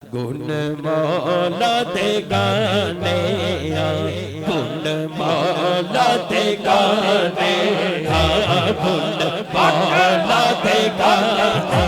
گن مولا دے گانے گن مولا دے گانے گن مولا دے گانے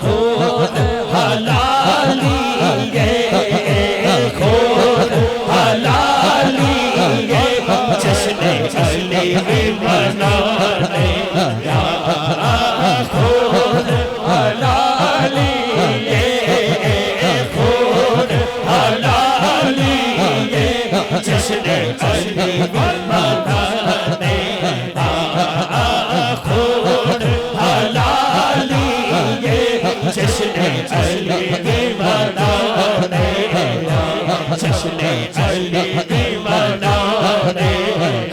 خون حلالی خون حلالی جشن علی منانے خون حلالی جشن علی منانے خون حلالی جشن علی منانے جشن علی منانے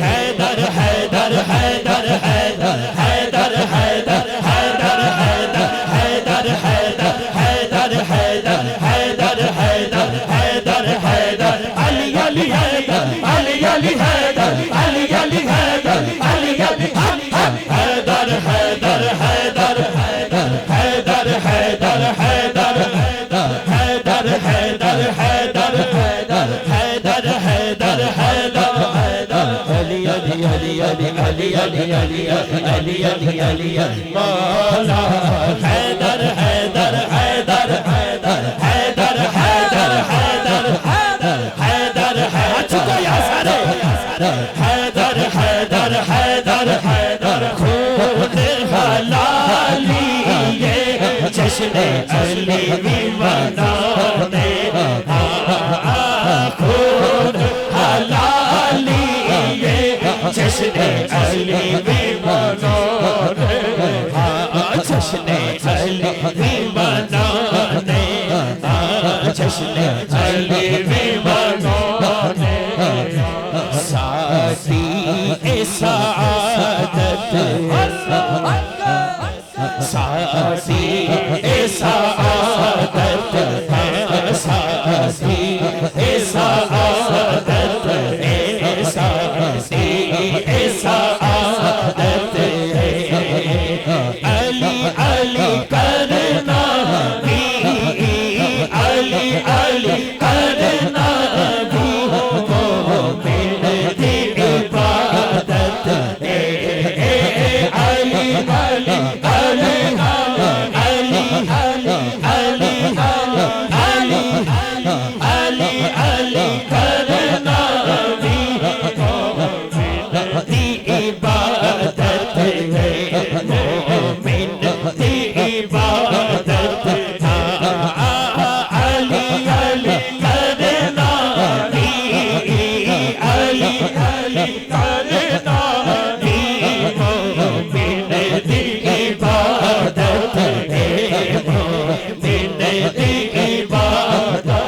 حیدر حیدر حیدر حیدر حیدر حیدر حیدر حیدر حیدر حیدر حیدر حیدر حیدر حیدر حیدر حیدر علی علی حیدر علی علی حیدر علی علی حیدر علی علی حیدر حیدر حیدر حیدر حیدر حیدر حیدر حیدر حیدر حیدر حیدر حیدر حیدر علی علی علی علی علی علی علی علی علی علی مولا حیدر حیدر حیدر حیدر حیدر حیدر حیدر حیدر حیدر حیدر حیدر حیدر حیدر خون حلالی جشن علی منانے خون حلالی جشن علی منانے جشن علی منانے جشن علی منانے ساتھی سعادت ساتھی سعادت ساتھی سعادت ساتھی سعادت علی علی کرنا بھی علی علی کرنا بھی مومن دی عبادت علی علی علی علی علی علی علی علی کرنا بھی مومن دی عبادت مومن دی عبادت علی علی کرنا بھی علی علی کرنا بھی مومن دی عبادت مومن دی عبادت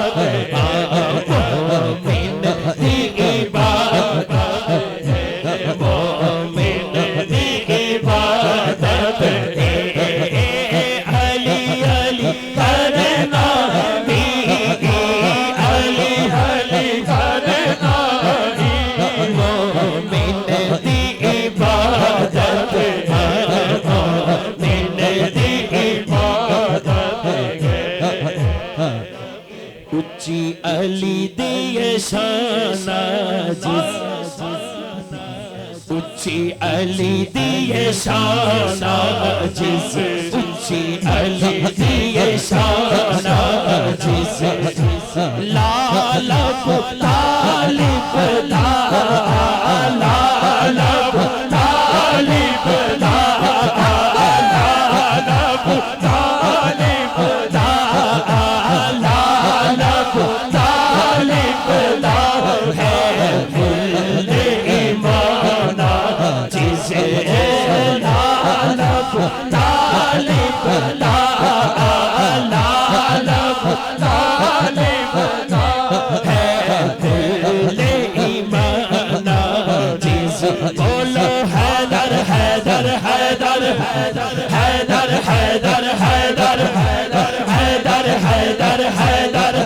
مومن دی عبادت مومن دی عبادت علی علی کرنا بھی علی علی کرنا بھی مومن دی عبادت مومن دی عبادت اچھی علی دی شان جس اچھی علی دی شان جس اچھی علی دی شان جس لالب طالب لالب طالب لالب طالب لالب طالب ہے کل ایمان جسے لالب طالب لالب طالب ہے کل ایمان جس بولو حیدر حیدر حیدر حیدر حیدر حیدر حیدر حیدر حیدر حیدر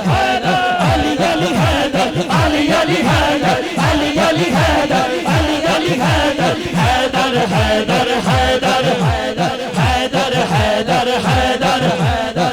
علی علی حیدر علی علی حیدر علی علی حیدر علی علی حیدر حیدر حیدر حیدر حیدر حیدر حیدر حیدر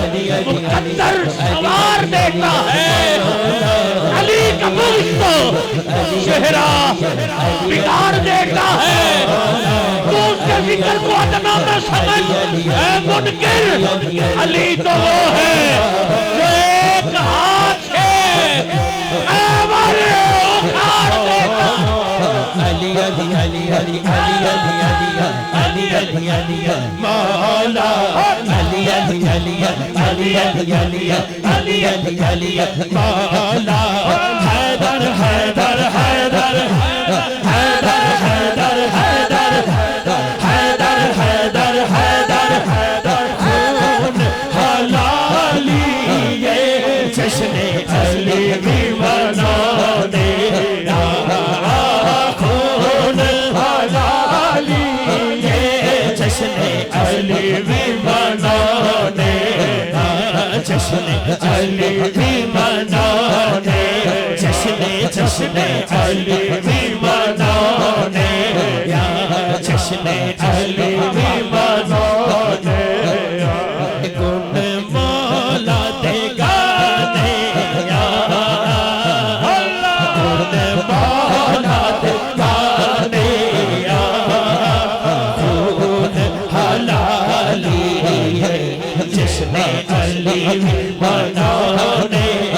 مقدر سوار دیتا ہے علی کا بغض تو چہرہ بگاڑ دیتا ہے تو اس کے ذکر کو ادنا میں سمجھ اے منکر علی تو وہ ہے جو ایک ہاتھ سے ایوار اکھاڑ دیتا علی علی علی علی علی علی علی علی علی مولا علی علی علی علی علی علی علی علی علی مولا حیدر حیدر حیدر حیدر حیدر حیدر حیدر حیدر حیدر حیدر خون حلالی یہ جشن علی بھی منانے علی بھی منانے جشن علی بھی منانے جشن علی بھی منانے جشن علی بھی منانے گن مولا دے گانے گن مولا دے گانے جشن علی بھی منانے